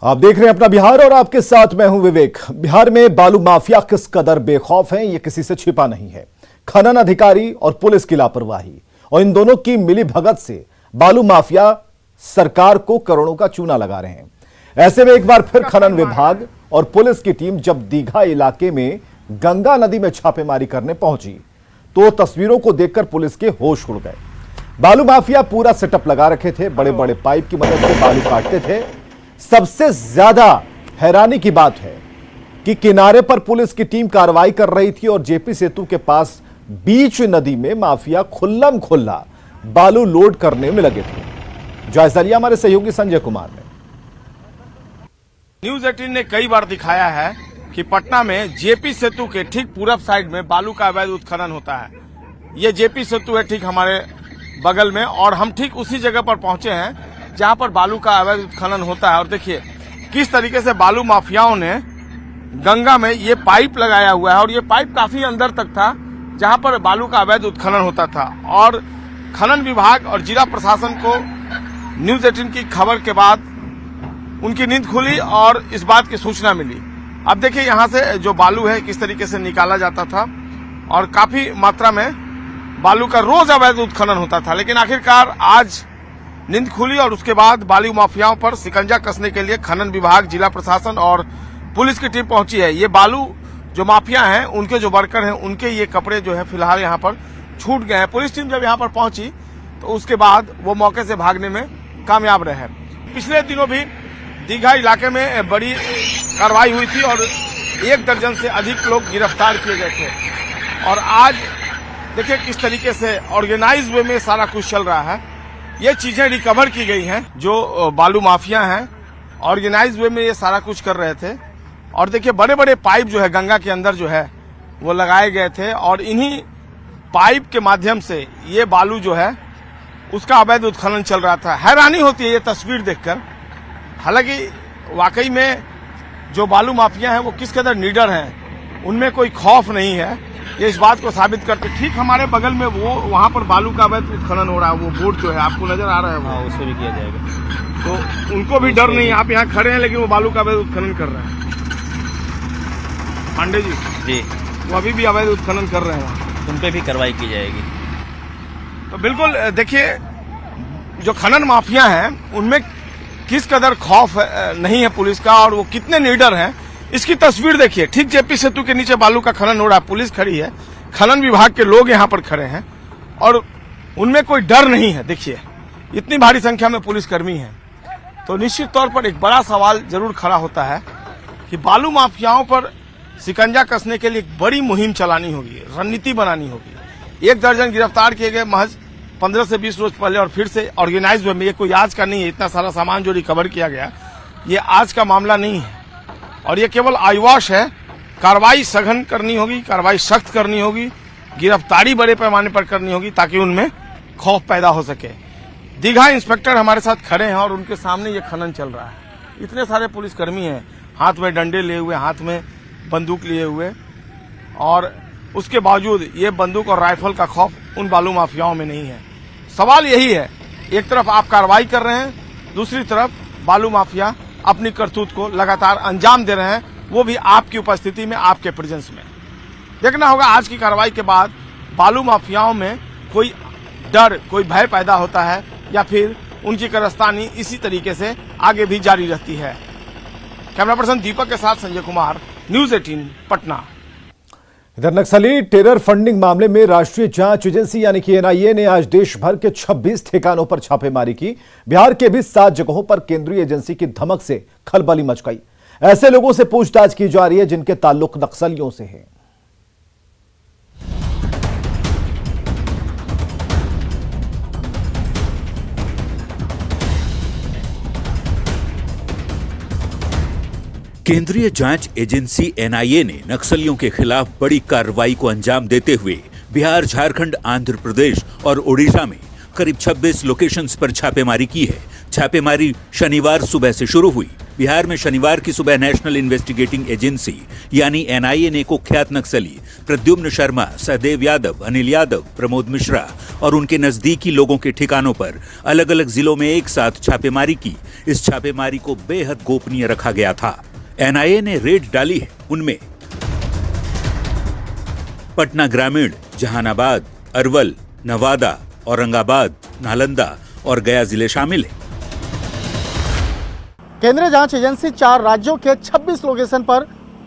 आप देख रहे हैं अपना बिहार और आपके साथ मैं हूं विवेक। बिहार में बालू माफिया किस कदर बेखौफ हैं, यह किसी से छिपा नहीं है। खनन अधिकारी और पुलिस की लापरवाही और इन दोनों की मिली भगत से बालू माफिया सरकार को करोड़ों का चूना लगा रहे हैं। ऐसे में एक बार फिर खनन विभाग और पुलिस की टीम जब दीघा इलाके में गंगा नदी में छापेमारी करने पहुंची तो तस्वीरों को देखकर पुलिस के होश उड़ गए। बालू माफिया पूरा सेटअप लगा रखे थे, बड़े बड़े पाइप की मदद से बालू काटते थे। सबसे ज्यादा हैरानी की बात है कि किनारे पर पुलिस की टीम कार्रवाई कर रही थी और जेपी सेतु के पास बीच नदी में माफिया खुल्लम खुल्ला बालू लोड करने में लगे थे। जायजा लिया हमारे सहयोगी संजय कुमार ने। न्यूज 18 ने कई बार दिखाया है कि पटना में जेपी सेतु के ठीक पूरब साइड में बालू का अवैध उत्खनन होता है। ये जेपी सेतु है ठीक हमारे बगल में और हम ठीक उसी जगह पर पहुंचे हैं जहां पर बालू का अवैध उत्खनन होता है। और देखिए किस तरीके से बालू माफियाओं ने गंगा में ये पाइप लगाया हुआ है और ये पाइप काफी अंदर तक था जहां पर बालू का अवैध उत्खनन होता था। और खनन विभाग और जिला प्रशासन को न्यूज 18 की खबर के बाद उनकी नींद खुली और इस बात की सूचना मिली। अब देखिए यहां से जो बालू है किस तरीके से निकाला जाता था और काफी मात्रा में बालू का रोज अवैध उत्खनन होता था। लेकिन आखिरकार आज नींद खुली और उसके बाद बालू माफियाओं पर शिकंजा कसने के लिए खनन विभाग, जिला प्रशासन और पुलिस की टीम पहुंची है। ये बालू जो माफिया हैं उनके जो वर्कर हैं उनके ये कपड़े जो है फिलहाल यहाँ पर छूट गए हैं। पुलिस टीम जब यहाँ पर पहुंची तो उसके बाद वो मौके से भागने में कामयाब रहे। पिछले दिनों भी दीघा इलाके में बड़ी कार्रवाई हुई थी और 1 दर्जन से अधिक लोग गिरफ्तार किए गए थे। और आज देखिए किस तरीके से ऑर्गेनाइज वे में सारा कुछ चल रहा है। ये चीजें रिकवर की गई हैं। जो बालू माफिया हैं ऑर्गेनाइज वे में ये सारा कुछ कर रहे थे। और देखिए बड़े बड़े पाइप जो है गंगा के अंदर जो है वो लगाए गए थे और इन्हीं पाइप के माध्यम से ये बालू जो है उसका अवैध उत्खनन चल रहा था। हैरानी होती है ये तस्वीर देखकर। हालांकि वाकई में जो बालू माफिया हैं वो किस कदर निडर हैं, उनमें कोई खौफ नहीं है। ये इस बात को साबित करते ठीक हमारे बगल में वो वहां पर बालू का अवैध उत्खनन हो रहा है। वो बोर्ड जो है आपको नजर आ रहा है, हाँ, उससे भी किया जाएगा। तो उनको भी डर नहीं है। आप यहाँ खड़े हैं लेकिन वो बालू का अवैध उत्खनन कर रहे हैं। पांडे जी वो अभी भी अवैध उत्खनन कर रहे हैं, उन पे भी कार्रवाई की जाएगी। तो बिल्कुल देखिए जो खनन माफिया हैं उनमें किस कदर खौफ नहीं है पुलिस का और वो कितने निडर हैं इसकी तस्वीर देखिए। ठीक जेपी सेतु के नीचे बालू का खनन हो रहा है, पुलिस खड़ी है, खनन विभाग के लोग यहाँ पर खड़े हैं और उनमें कोई डर नहीं है। देखिए इतनी भारी संख्या में पुलिसकर्मी हैं तो निश्चित तौर पर एक बड़ा सवाल जरूर खड़ा होता है कि बालू माफियाओं पर शिकंजा कसने के लिए एक बड़ी मुहिम चलानी होगी, रणनीति बनानी होगी। 1 दर्जन गिरफ्तार किए गए महज 15 से 20 रोज पहले और फिर से ऑर्गेनाइज वे में। ये कोई आज का नहीं है। इतना सारा सामान जो रिकवर किया गया ये आज का मामला नहीं है और ये केवल आईवॉश है। कार्रवाई सघन करनी होगी, कार्रवाई सख्त करनी होगी, गिरफ्तारी बड़े पैमाने पर करनी होगी ताकि उनमें खौफ पैदा हो सके। दीघा इंस्पेक्टर हमारे साथ खड़े हैं और उनके सामने ये खनन चल रहा है। इतने सारे पुलिसकर्मी हैं, हाथ में डंडे लिए हुए, हाथ में बंदूक लिए हुए और उसके बावजूद ये बंदूक और राइफल का खौफ उन बालू माफियाओं में नहीं है। सवाल यही है, एक तरफ आप कार्रवाई कर रहे हैं, दूसरी तरफ बालू माफिया अपनी करतूत को लगातार अंजाम दे रहे हैं, वो भी आपकी उपस्थिति में, आपके प्रेजेंस में। देखना होगा आज की कार्रवाई के बाद बालू माफियाओं में कोई डर, कोई भय पैदा होता है या फिर उनकी कारस्तानी इसी तरीके से आगे भी जारी रहती है। कैमरा पर्सन दीपक के साथ संजय कुमार, न्यूज 18 पटना। इधर नक्सली टेरर फंडिंग मामले में राष्ट्रीय जांच एजेंसी यानी कि एनआईए ने आज देश भर के 26 ठिकानों पर छापेमारी की। बिहार के भी 7 जगहों पर केंद्रीय एजेंसी की धमक से खलबली मच गई। ऐसे लोगों से पूछताछ की जा रही है जिनके ताल्लुक नक्सलियों से है। केंद्रीय जांच एजेंसी एनआईए ने नक्सलियों के खिलाफ बड़ी कार्रवाई को अंजाम देते हुए बिहार, झारखंड, आंध्र प्रदेश और ओडिशा में करीब 26 लोकेशंस पर छापेमारी की है। छापेमारी शनिवार सुबह से शुरू हुई। बिहार में शनिवार की सुबह नेशनल इन्वेस्टिगेटिंग एजेंसी यानी एनआईए ने कुख्यात नक्सली प्रद्युम्न शर्मा, सहदेव यादव, अनिल यादव, प्रमोद मिश्रा और उनके नजदीकी लोगों के ठिकानों पर अलग अलग जिलों में एक साथ छापेमारी की। इस छापेमारी को बेहद गोपनीय रखा गया था। एनआईए ने रेड डाली है, उनमें पटना ग्रामीण, जहानाबाद, अरवल, नवादा, औरंगाबाद, नालंदा और गया जिले शामिल हैं। केंद्रीय जांच एजेंसी 4 राज्यों के 26 लोकेशन पर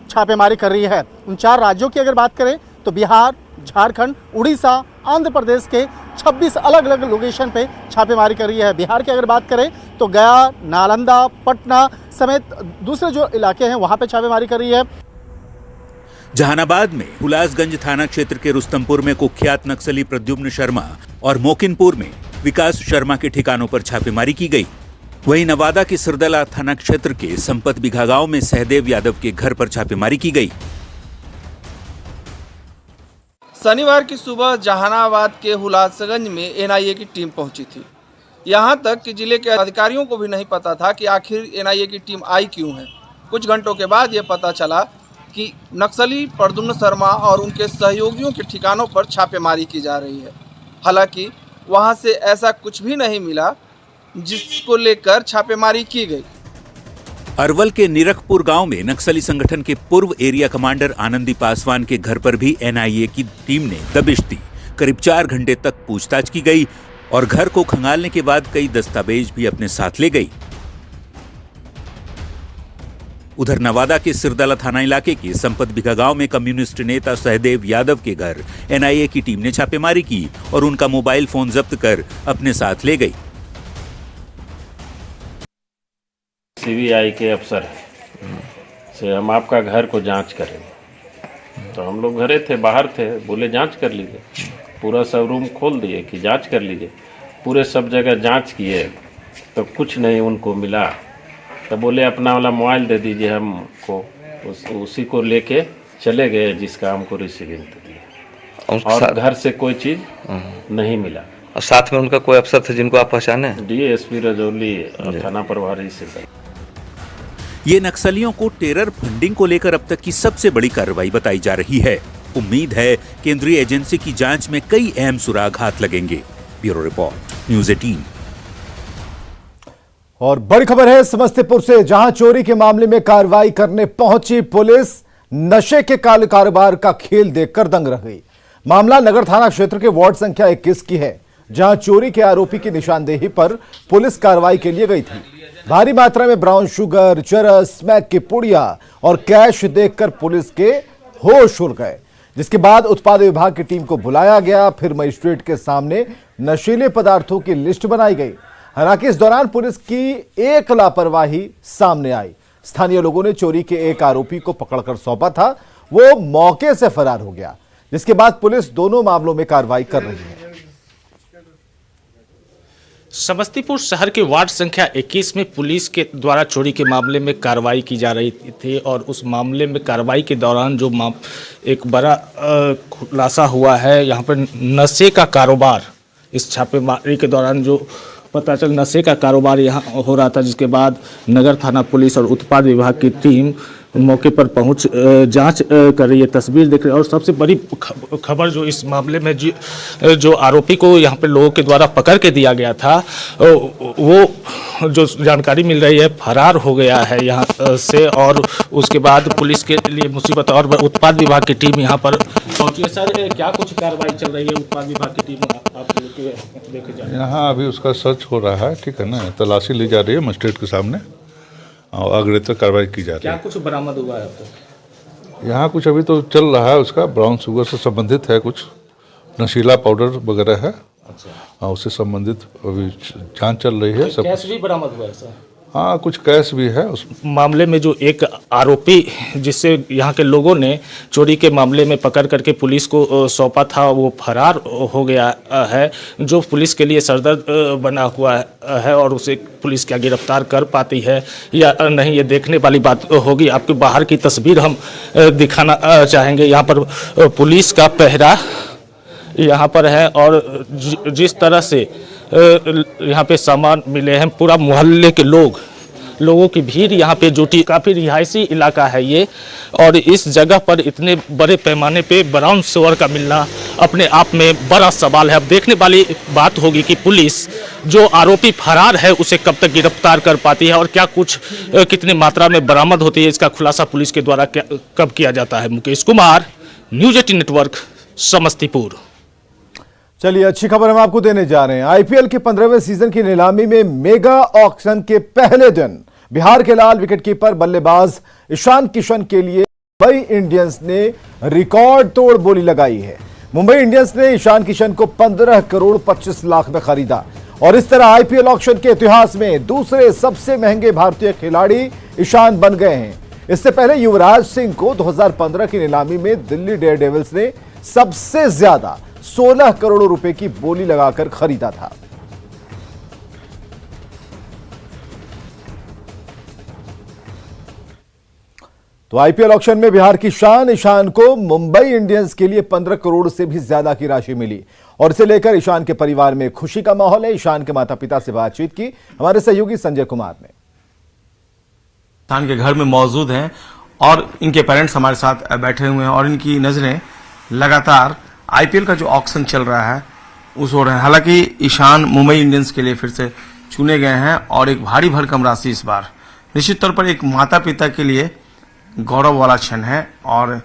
छापेमारी कर रही है। उन 4 राज्यों की अगर बात करें तो बिहार, झारखंड, उड़ीसा, आंध्र प्रदेश के 26 अलग अलग लोकेशन पे छापेमारी कर रही है। बिहार की अगर बात करें तो गया, नालंदा, पटना समेत दूसरे जो इलाके हैं वहां पे छापेमारी कर रही है। जहानाबाद में हुलासगंज थाना क्षेत्र के रुस्तमपुर में कुख्यात नक्सली प्रद्युम्न शर्मा और मोकिनपुर में विकास शर्मा के ठिकानों पर छापेमारी की गई। वहीं नवादा के सिरदला थाना क्षेत्र के संपत बिघा गांव में सहदेव यादव के घर पर छापेमारी की गई। शनिवार की सुबह जहानाबाद के हुलासगंज में एनआईए की टीम पहुंची थी। यहां तक कि जिले के अधिकारियों को भी नहीं पता था कि आखिर एनआईए की टीम आई क्यों है। कुछ घंटों के बाद यह पता चला कि नक्सली प्रद्युम्न शर्मा और उनके सहयोगियों के ठिकानों पर छापेमारी की जा रही है। हालांकि वहां से ऐसा कुछ भी नहीं मिला जिसको लेकर छापेमारी की गई। अरवल के निरखपुर गांव में नक्सली संगठन के पूर्व एरिया कमांडर आनंदी पासवान के घर पर भी एनआईए की टीम ने दबिश दी। करीब 4 घंटे तक पूछताछ की गई और घर को खंगालने के बाद कई दस्तावेज भी अपने साथ ले गई। उधर नवादा के सिरदला थाना इलाके के संपत बिघा गांव में कम्युनिस्ट नेता सहदेव यादव के घर एनआईए की टीम ने छापेमारी की और उनका मोबाइल फोन जब्त कर अपने साथ ले गई। सीबीआई के अफसर से हम आपका घर को जांच करेंगे। तो हम लोग घरे थे, बाहर थे, बोले जांच कर लीजिए। पूरा सब रूम खोल दिए कि जांच कर लीजिए। पूरे सब जगह जांच किए तो कुछ नहीं उनको मिला। तो बोले अपना वाला मोबाइल दे दीजिए हमको। उसी को लेके चले गए जिसका हमको रिसीविंग दिया और घर से कोई चीज़ नहीं मिला। और साथ में उनका कोई अफसर थे जिनको आप पहचाने? डीएसपी रजौली और थाना प्रभारी से। ये नक्सलियों को टेरर फंडिंग को लेकर अब तक की सबसे बड़ी कार्रवाई बताई जा रही है। उम्मीद है केंद्रीय एजेंसी की जांच में कई अहम सुराग हाथ लगेंगे। Bureau report, news 18। और बड़ी खबर है समस्तीपुर से, जहां चोरी के मामले में कार्रवाई करने पहुंची पुलिस नशे के काले कारोबार का खेल देखकर दंग रह गई। मामला नगर थाना क्षेत्र के वार्ड संख्या 21 की है, जहां चोरी के आरोपी की निशानदेही पर पुलिस कार्रवाई के लिए गई थी। भारी मात्रा में ब्राउन शुगर, चरस, स्मैक की पुड़िया और कैश देखकर पुलिस के होश उड़ गए, जिसके बाद उत्पाद विभाग की टीम को बुलाया गया। फिर मजिस्ट्रेट के सामने नशीले पदार्थों की लिस्ट बनाई गई। हालांकि इस दौरान पुलिस की एक लापरवाही सामने आई। स्थानीय लोगों ने चोरी के एक आरोपी को पकड़कर सौंपा था, वो मौके से फरार हो गया, जिसके बाद पुलिस दोनों मामलों में कार्रवाई कर रही है। समस्तीपुर शहर के वार्ड संख्या 21 में पुलिस के द्वारा चोरी के मामले में कार्रवाई की जा रही थी और उस मामले में कार्रवाई के दौरान जो एक बड़ा खुलासा हुआ है, यहाँ पर नशे का कारोबार, इस छापेमारी के दौरान जो पता चल नशे का कारोबार यहाँ हो रहा था, जिसके बाद नगर थाना पुलिस और उत्पाद विभाग की टीम मौके पर पहुंच जांच कर रही है, तस्वीर देख रही है। और सबसे बड़ी खबर जो इस मामले में जो आरोपी को यहाँ पे लोगों के द्वारा पकड़ के दिया गया था, वो जो जानकारी मिल रही है फरार हो गया है यहाँ से। और उसके बाद पुलिस के लिए मुसीबत और उत्पाद विभाग की टीम यहाँ पर पहुंची है। सर, क्या कुछ कार्रवाई चल रही है उत्पाद विभाग की टीम आपके देखे जा रही है? यहाँ अभी उसका सर्च हो रहा है, ठीक है ना, तलाशी ली जा रही है मजिस्ट्रेट के सामने और अग्रेतर कार्रवाई की जा रही है। क्या कुछ बरामद हुआ है अब तक? यहाँ कुछ अभी तो चल रहा है, उसका ब्राउन शुगर से संबंधित है, कुछ नशीला पाउडर वगैरह है। अच्छा। उससे संबंधित अभी जांच चल रही है। सब कैश भी बरामद हुआ है सर? हाँ, कुछ कैश भी है उस मामले में। जो एक आरोपी जिससे यहाँ के लोगों ने चोरी के मामले में पकड़ करके पुलिस को सौंपा था, वो फरार हो गया है, जो पुलिस के लिए सरदर्द बना हुआ है और उसे पुलिस क्या गिरफ्तार कर पाती है या नहीं, ये देखने वाली बात होगी। आपके बाहर की तस्वीर हम दिखाना चाहेंगे। यहाँ पर पुलिस का पहरा यहाँ पर है और जिस तरह से यहाँ पे सामान मिले हैं, पूरा मोहल्ले के लोग लोगों की भीड़ यहाँ पे जुटी। काफ़ी रिहायशी इलाका है ये, और इस जगह पर इतने बड़े पैमाने पे ब्राउन शुगर का मिलना अपने आप में बड़ा सवाल है। अब देखने वाली बात होगी कि पुलिस जो आरोपी फरार है उसे कब तक गिरफ्तार कर पाती है और क्या कुछ कितनी मात्रा में बरामद होती है, इसका खुलासा पुलिस के द्वारा कब किया जाता है। Mukesh Kumar, news 18 network, Samastipur. चलिए, अच्छी खबर हम आपको देने जा रहे हैं। आईपीएल के 15वें सीजन की नीलामी में मेगा ऑक्शन के पहले दिन बिहार के लाल विकेटकीपर बल्लेबाज ईशान किशन के लिए मुंबई इंडियंस ने रिकॉर्ड तोड़ बोली लगाई है। मुंबई इंडियंस ने ईशान किशन को 15 करोड़ 25 लाख में खरीदा और इस तरह आईपीएल ऑक्शन के इतिहास में दूसरे सबसे महंगे भारतीय खिलाड़ी ईशान बन गए हैं। इससे पहले युवराज सिंह को 2015 की नीलामी में दिल्ली डेयरडेविल्स ने सबसे ज्यादा 16 करोड़ रुपए की बोली लगाकर खरीदा था। तो आईपीएल ऑक्शन में बिहार की शान ईशान को मुंबई इंडियंस के लिए 15 करोड़ से भी ज्यादा की राशि मिली और इसे लेकर ईशान के परिवार में खुशी का माहौल है। ईशान के माता पिता से बातचीत की हमारे सहयोगी संजय कुमार ने। ईशान के घर में मौजूद हैं और इनके पेरेंट्स हमारे साथ बैठे हुए हैं और इनकी नजरें लगातार आईपीएल का जो ऑक्शन चल रहा है उस ओर है। हालांकि ईशान मुंबई इंडियंस के लिए फिर से चुने गए हैं और एक भारी भरकम राशि इस बार निश्चित तौर पर एक माता पिता के लिए गौरव वाला क्षण है। और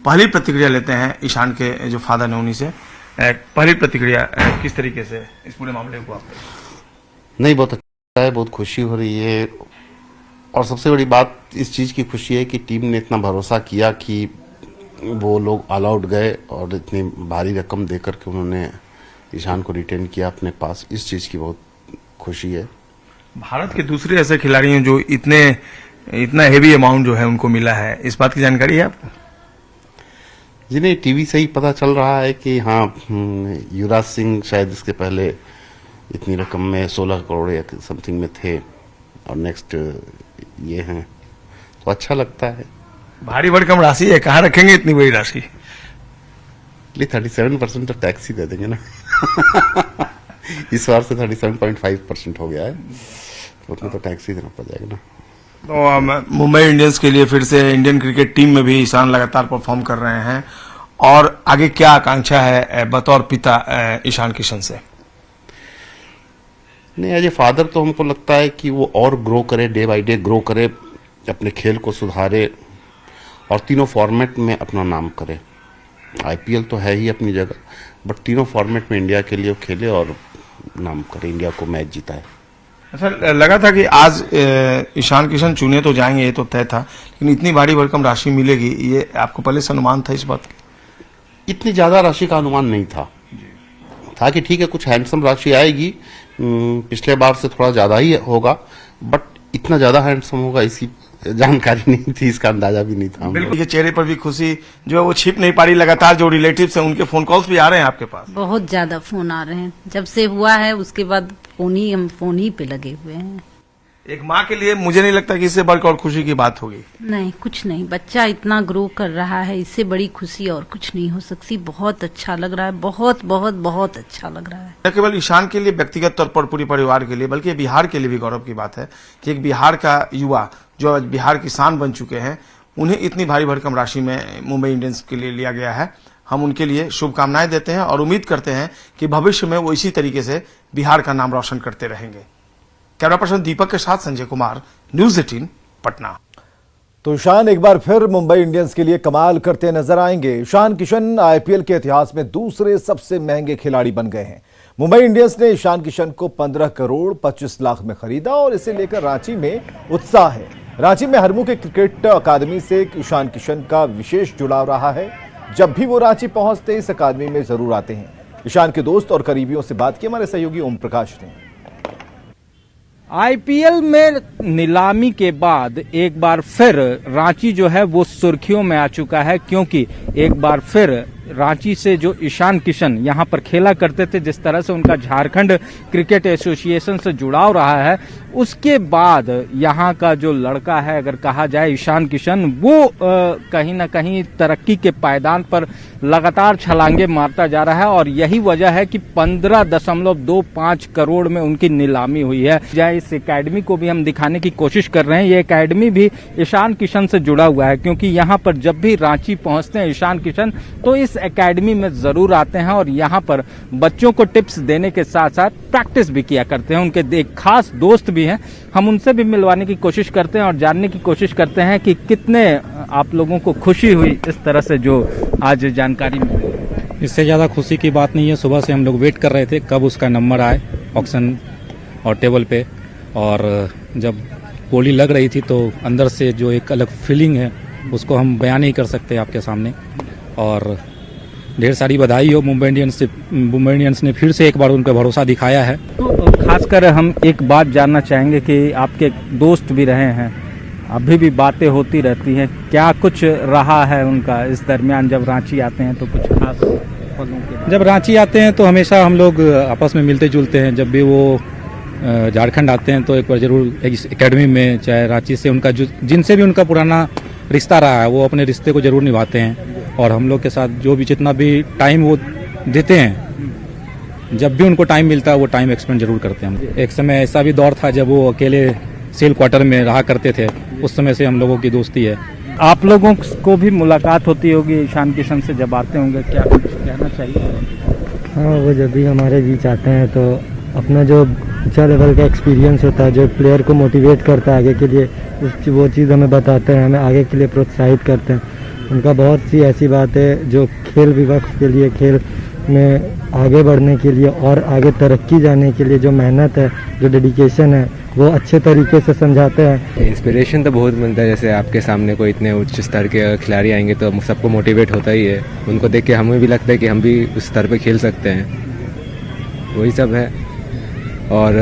पहली प्रतिक्रिया लेते हैं ईशान के जो फादर ने उन्हीं से। पहली प्रतिक्रिया किस तरीके से इस पूरे मामले को आपको? नहीं, बहुत अच्छा है, बहुत खुशी हो रही है और सबसे बड़ी बात इस चीज़ की खुशी है कि टीम ने इतना भरोसा किया कि वो लोग ऑल आउट गए और इतनी भारी रकम देकर के उन्होंने ईशान को रिटेन किया अपने पास। इस चीज़ की बहुत खुशी है। भारत के दूसरे ऐसे खिलाड़ी हैं जो इतना हेवी अमाउंट जो है उनको मिला है, इस बात की जानकारी है आपको? जी नहीं, टीवी से ही पता चल रहा है कि हाँ, युवराज सिंह शायद इसके पहले इतनी रकम में 16 करोड़ या समथिंग में थे और नेक्स्ट ये हैं, तो अच्छा लगता है। भारी भरकम राशि है, कहाँ रखेंगे इतनी बड़ी राशि? 37% तो टैक्स ही दे देंगे ना। इस बार से 37.5% हो गया है, तो उसमें तो टैक्स ही देना पड़ जाएगा ना। तो मुंबई इंडियंस के लिए फिर से इंडियन क्रिकेट टीम में भी ईशान लगातार परफॉर्म कर रहे हैं और आगे क्या आकांक्षा है बतौर पिता ईशान किशन से? नहीं, एज ए फादर तो हमको लगता है कि वो और ग्रो करे, डे बाय डे ग्रो करे, अपने खेल को सुधारे और तीनों फॉर्मेट में अपना नाम करे। आईपीएल तो है ही अपनी जगह, बट तीनों फॉर्मेट में इंडिया के लिए खेले और नाम करे, इंडिया को मैच जिताए। अच्छा, लगा था कि आज ईशान किशन चुने तो जाएंगे, ये तो तय था, लेकिन इतनी भारी भरकम राशि मिलेगी ये आपको पहले से अनुमान था इस बात का? इतनी ज्यादा राशि का अनुमान नहीं था कि ठीक है कुछ हैंडसम राशि आएगी, पिछले बार से थोड़ा ज्यादा ही होगा, बट इतना ज्यादा हैंडसम होगा इसकी जानकारी नहीं थी, इसका अंदाजा भी नहीं था। बिल्कुल, ये चेहरे पर भी खुशी जो है वो छिप नहीं पा रही। लगातार जो रिलेटिव्स हैं उनके फोन कॉल्स भी आ रहे हैं आपके पास? बहुत ज्यादा फोन आ रहे हैं, जब से हुआ है उसके बाद हम फोन ही पे लगे हुए हैं। एक माँ के लिए मुझे नहीं लगता कि इससे बढ़कर और खुशी की बात होगी। नहीं, कुछ नहीं, बच्चा इतना ग्रो कर रहा है, इससे बड़ी खुशी और कुछ नहीं हो सकती। बहुत अच्छा लग रहा है, बहुत बहुत बहुत अच्छा लग रहा है। न केवल ईशान के लिए व्यक्तिगत तौर पर, पूरे परिवार के लिए, बल्कि बिहार के लिए भी गौरव की बात है कि एक बिहार का युवा जो आज बिहार की शान बन चुके हैं, उन्हें इतनी भारी भरकम राशि में मुंबई इंडियंस के लिए लिया गया है। हम उनके लिए शुभकामनाएं देते हैं और उम्मीद करते हैं कि भविष्य में वो इसी तरीके से बिहार का नाम रोशन करते रहेंगे। कैमरा पर्सन दीपक के साथ संजय कुमार, न्यूज 18 पटना। तो ईशान एक बार फिर मुंबई इंडियंस के लिए कमाल करते नजर आएंगे। ईशान किशन आईपीएल के इतिहास में दूसरे सबसे महंगे खिलाड़ी बन गए हैं। मुंबई इंडियंस ने ईशान किशन को 15 करोड़ 25 लाख में खरीदा और इसे लेकर रांची में उत्साह है। रांची में हरमू के क्रिकेट अकादमी से ईशान किशन का विशेष जुड़ाव रहा है। जब भी वो रांची पहुंचते इस अकादमी में जरूर आते हैं। ईशान के दोस्त और करीबियों से बात की हमारे सहयोगी ओम प्रकाश ने। आईपीएल में नीलामी के बाद एक बार फिर रांची जो है वो सुर्खियों में आ चुका है, क्योंकि एक बार फिर रांची से जो ईशान किशन यहाँ पर खेला करते थे, जिस तरह से उनका झारखंड क्रिकेट एसोसिएशन से जुड़ाव रहा है, उसके बाद यहाँ का जो लड़का है, अगर कहा जाए ईशान किशन, वो कहीं ना कहीं तरक्की के पायदान पर लगातार छलांगे मारता जा रहा है। और यही वजह है कि 15.25 करोड़ में उनकी नीलामी हुई है। इस एकेडमी को भी हम दिखाने की कोशिश कर रहे हैं। ये एकेडमी भी ईशान किशन से जुड़ा हुआ है, क्योंकि यहाँ पर जब भी रांची पहुंचते हैं ईशान किशन तो इस एकेडमी में जरूर आते हैं और यहाँ पर बच्चों को टिप्स देने के साथ साथ प्रैक्टिस भी किया करते हैं। उनके एक खास दोस्त भी हैं, हम उनसे भी मिलवाने की कोशिश करते हैं और जानने की कोशिश करते हैं कि कितने आप लोगों को खुशी हुई इस तरह से जो आज जानकारी मिली। इससे ज़्यादा खुशी की बात नहीं है। सुबह से हम लोग वेट कर रहे थे कब उसका नंबर आए ऑक्शन और टेबल पे, और जब बोली लग रही थी तो अंदर से जो एक अलग फीलिंग है उसको हम बयान नहीं कर सकते आपके सामने। और ढेर सारी बधाई हो मुंबई इंडियंस ने फिर से एक बार उन पर भरोसा दिखाया है। तो खासकर हम एक बात जानना चाहेंगे कि आपके दोस्त भी रहे हैं, अभी भी बातें होती रहती हैं, क्या कुछ रहा है उनका इस दरमियान जब रांची आते हैं तो कुछ खास पलों के? जब रांची आते हैं तो हमेशा हम लोग आपस में मिलते जुलते हैं। जब भी वो झारखंड आते हैं तो एक बार जरूर एकेडमी में, चाहे रांची से उनका जिनसे भी उनका पुराना रिश्ता रहा है, वो अपने रिश्ते को जरूर निभाते हैं। और हम लोग के साथ जो भी जितना भी टाइम वो देते हैं, जब भी उनको टाइम मिलता है वो टाइम एक्सपेंड जरूर करते हैं हम। एक समय ऐसा भी दौर था जब वो अकेले सेल क्वार्टर में रहा करते थे, उस समय से हम लोगों की दोस्ती है। आप लोगों को भी मुलाकात होती होगी ईशान किशन से जब आते होंगे, क्या कुछ कहना चाहिए? हाँ, वो जब भी हमारे बीच आते हैं तो अपना जो ऊंचा लेवल का एक्सपीरियंस होता है, जो प्लेयर को मोटिवेट करता है आगे के लिए, वो चीज़ हमें बताते हैं, हमें आगे के लिए प्रोत्साहित करते हैं। उनका बहुत सी ऐसी बात है जो खेल विभाग के लिए, खेल में आगे बढ़ने के लिए और आगे तरक्की जाने के लिए जो मेहनत है, जो डेडिकेशन है, वो अच्छे तरीके से समझाते हैं। इंस्पिरेशन तो बहुत मिलता है। जैसे आपके सामने कोई इतने उच्च स्तर के खिलाड़ी आएंगे तो सबको मोटिवेट होता ही है। उनको देख के हमें भी लगता है कि हम भी उस स्तर पे खेल सकते हैं। वही सब है। और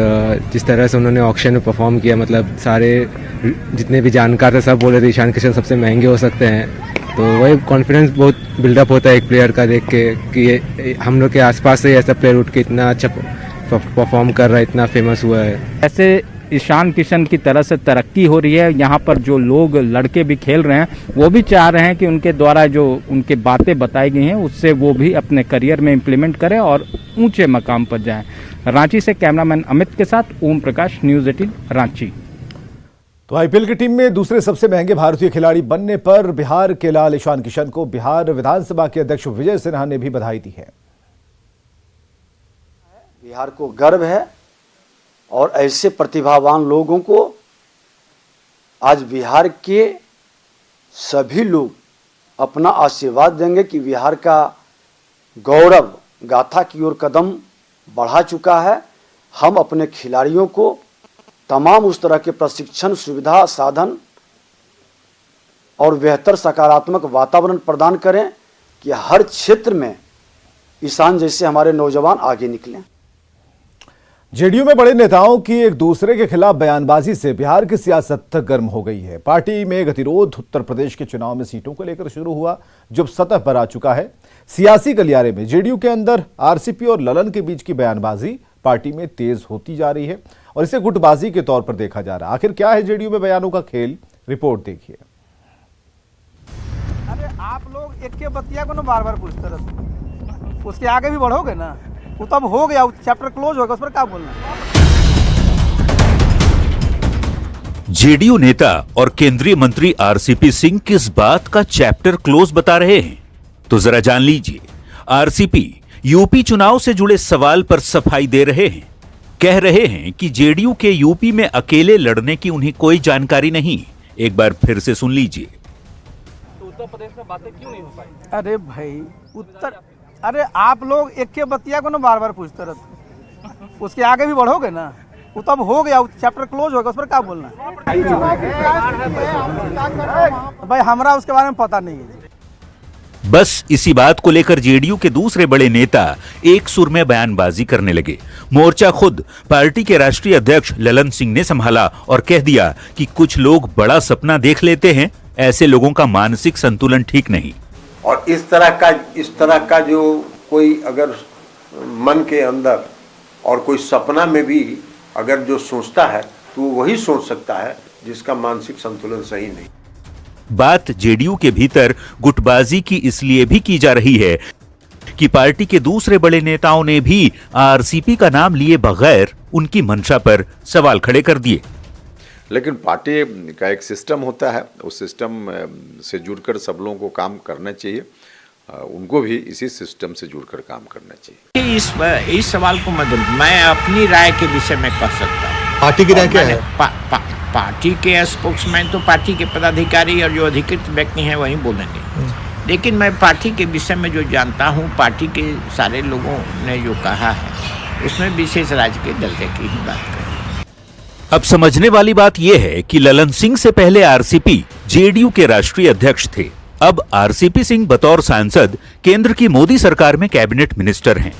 जिस तरह से उन्होंने ऑक्शन में परफॉर्म किया, मतलब सारे जितने भी जानकार थे सब बोले थे ईशान किशन सबसे महंगे हो सकते हैं। तो वही कॉन्फिडेंस बहुत बिल्डअप होता है एक प्लेयर का देख के कि हम लोग के आसपास से ऐसा प्लेयर उठ के इतना अच्छा परफॉर्म कर रहा है, इतना फेमस हुआ है। ऐसे ईशान किशन की तरह से तरक्की हो रही है। यहाँ पर जो लोग लड़के भी खेल रहे हैं वो भी चाह रहे हैं कि उनके द्वारा जो उनके बातें बताई गई हैं उससे वो भी अपने करियर में इम्प्लीमेंट करें और ऊंचे मकाम पर जाएं। रांची से कैमरामैन अमित के साथ ओम प्रकाश, न्यूज़ 18 रांची। तो आईपीएल की टीम में दूसरे सबसे महंगे भारतीय खिलाड़ी बनने पर बिहार के लाल ईशान किशन को बिहार विधानसभा के अध्यक्ष विजय सिन्हा ने भी बधाई दी है। बिहार को गर्व है और ऐसे प्रतिभावान लोगों को आज बिहार के सभी लोग अपना आशीर्वाद देंगे कि बिहार का गौरव गाथा की ओर कदम बढ़ा चुका है। हम अपने खिलाड़ियों को तमाम उस तरह के प्रशिक्षण सुविधा साधन और बेहतर सकारात्मक वातावरण प्रदान करें कि हर क्षेत्र में ईशान जैसे हमारे नौजवान आगे निकलें। जेडीयू में बड़े नेताओं की एक दूसरे के खिलाफ बयानबाजी से बिहार की सियासत गर्म हो गई है। पार्टी में गतिरोध उत्तर प्रदेश के चुनाव में सीटों को लेकर शुरू हुआ, जो सतह पर आ चुका है। सियासी गलियारे में जेडीयू के अंदर आरसीपी और ललन के बीच की बयानबाजी पार्टी में तेज होती जा रही है और इसे गुटबाजी के तौर पर देखा जा रहा है। आखिर क्या है जेडीयू में बयानों का खेल, रिपोर्ट देखिए। अरे आप लोग एक के बतिया को ना बार बार पूछते रहते, उसके आगे भी बढ़ोगे ना, वो तब हो गया, चैप्टर क्लोज होगा, उस पर क्या बोलना। जेडीयू नेता और केंद्रीय मंत्री आरसीपी सिंह किस बात का चैप्टर क्लोज बता रहे हैं, तो जरा जान लीजिए। आरसीपी यूपी चुनाव से जुड़े सवाल पर सफाई दे रहे हैं। कह रहे हैं कि जेडीयू के यूपी में अकेले लड़ने की उन्हें कोई जानकारी नहीं। एक बार फिर से सुन लीजिए। तो उत्तर प्रदेश में बातें क्यों नहीं हो पाई? अरे भाई अरे आप लोग एक के बतिया को ना बार बार पूछते रहते, उसके आगे भी बढ़ोगे ना, वो तब हो गया, चैप्टर क्लोज होगा, उस पर क्या बोलना। भाई हमरा उसके बारे में पता नहीं है। बस इसी बात को लेकर जेडीयू के दूसरे बड़े नेता एक सुर में बयानबाजी करने लगे। मोर्चा खुद पार्टी के राष्ट्रीय अध्यक्ष ललन सिंह ने संभाला और कह दिया कि कुछ लोग बड़ा सपना देख लेते हैं, ऐसे लोगों का मानसिक संतुलन ठीक नहीं। और इस तरह का जो कोई अगर मन के अंदर और कोई सपना में भी अगर जो सोचता है तो वो वही सोच सकता है जिसका मानसिक संतुलन सही नहीं। बात जेडीयू के भीतर गुटबाजी की इसलिए भी की जा रही है कि पार्टी के दूसरे बड़े नेताओं ने भी आरसीपी का नाम लिए बगैर उनकी मंशा पर सवाल खड़े कर दिए। लेकिन पार्टी का एक सिस्टम होता है, उस सिस्टम से जुड़कर सब लोगों को काम करना चाहिए, उनको भी इसी सिस्टम से जुड़कर काम करना चाहिए। इस सवाल को मैं अपनी राय के विषय में कह सकता हूँ। पार्टी की राय क्या है? पार्टी के स्पोक्समैन तो पार्टी के पदाधिकारी और जो अधिकृत व्यक्ति हैं वही बोलेंगे, लेकिन मैं पार्टी के विषय में जो जानता हूँ, पार्टी के सारे लोगों ने जो कहा है उसमें विशेष राज्य के दर्जे की ही बात करें। अब समझने वाली बात यह है कि ललन सिंह से पहले आरसीपी जेडीयू के राष्ट्रीय अध्यक्ष थे। अब आरसीपी सिंह बतौर सांसद केंद्र की मोदी सरकार में कैबिनेट मिनिस्टर हैं।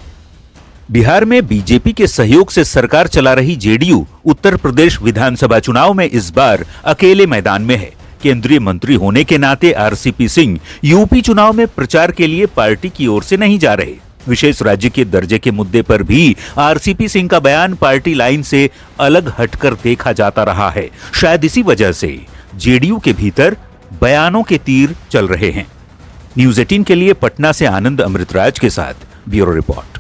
बिहार में बीजेपी के सहयोग से सरकार चला रही जेडीयू उत्तर प्रदेश विधानसभा चुनाव में इस बार अकेले मैदान में है। केंद्रीय मंत्री होने के नाते आरसीपी सिंह यूपी चुनाव में प्रचार के लिए पार्टी की ओर से नहीं जा रहे। विशेष राज्य के दर्जे के मुद्दे पर भी आरसीपी सिंह का बयान पार्टी लाइन से अलग हटकर देखा जाता रहा है। शायद इसी वजह से जेडीयू के भीतर बयानों के तीर चल रहे हैं। न्यूज 18 के लिए पटना से आनंद अमृतराज के साथ ब्यूरो रिपोर्ट।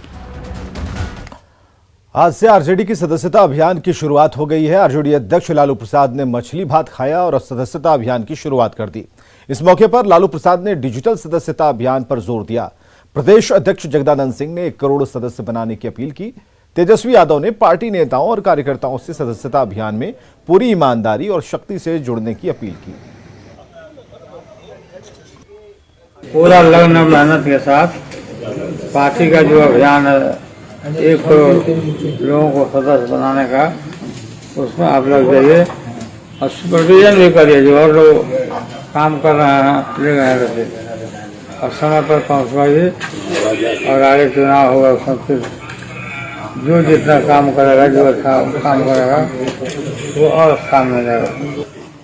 आज से आरजेडी की सदस्यता अभियान की शुरुआत हो गई है। आरजेडी अध्यक्ष लालू प्रसाद ने मछली भात खाया और सदस्यता अभियान की शुरुआत कर दी। इस मौके पर लालू प्रसाद ने डिजिटल सदस्यता अभियान पर जोर दिया। प्रदेश अध्यक्ष जगदानंद सिंह ने 1 करोड़ सदस्य बनाने की अपील की। तेजस्वी यादव ने पार्टी नेताओं और कार्यकर्ताओं से सदस्यता अभियान में पूरी ईमानदारी और शक्ति से जुड़ने की अपील की। पूरा लगन मेहनत के साथ पार्टी का जो अभियान है 1 करोड़ लोगों को सदस्य बनाने का, उसमें आप लग जाइए और सुपरविजन भी करिए। जो और लोग काम कर रहे हैं ले गए रसीद और समय पर पहुँचवाइए और आगे चुनाव होगा उसमें फिर जो जितना काम करेगा, जो अच्छा काम करेगा वो और काम में जाएगा।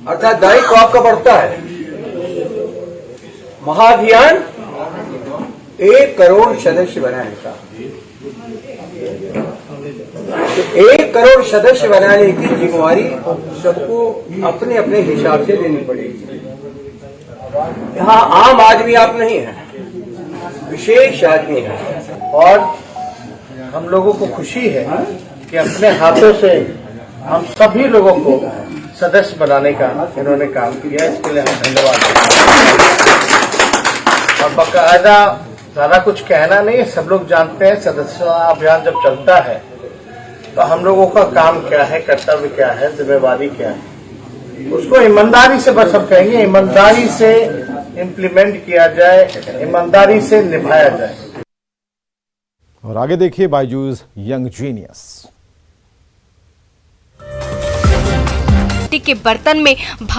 अर्थात दायित्व आपका बढ़ता है। महाअभियान 1 करोड़ सदस्य बनाने का, तो 1 करोड़ सदस्य बनाने की जिम्मेवारी सबको अपने अपने हिसाब से लेनी पड़ेगी। यहाँ आम आदमी आप नहीं है, विशेष आदमी है। और हम लोगों को खुशी है कि अपने हाथों से हम सभी लोगों को सदस्य बनाने का इन्होंने काम किया। इसके लिए हम धन्यवाद और बाकायदा ज़्यादा कुछ कहना नहीं है। सब लोग जानते हैं सदस्यता अभियान जब चलता है तो हम लोगों का काम क्या है, कर्तव्य क्या है, जिम्मेवारी क्या है, उसको ईमानदारी से बस हम कहेंगे ईमानदारी से इम्प्लीमेंट किया जाए, ईमानदारी से निभाया जाए। और आगे देखिए बायजूस यंग जीनियस। के बर्तन में